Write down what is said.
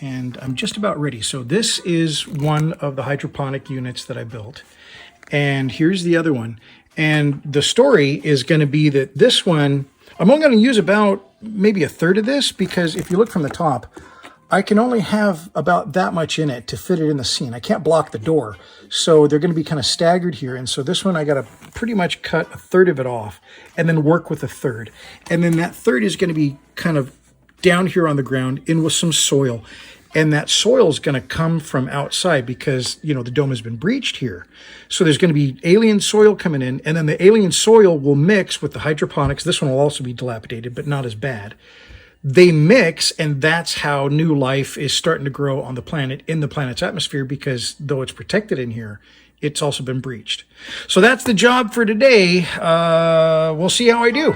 And I'm just about ready. So this is one of the hydroponic units that I built. And here's the other one. And the story is going to be that this one, I'm only going to use about maybe a third of this, because if you look from the top, I can only have about that much in it to fit it in the scene. I can't block the door. So they're going to be kind of staggered here. And so this one, I got to pretty much cut a third of it off and then work with a third. And then that third is going to be kind of down here on the ground in with some soil. And that soil is going to come from outside because, you know, the dome has been breached here. So there's going to be alien soil coming in, and then the alien soil will mix with the hydroponics. This one will also be dilapidated, but not as bad. They mix, and that's how new life is starting to grow on the planet, in the planet's atmosphere, because though it's protected in here, it's also been breached. So that's the job for today. We'll see how I do.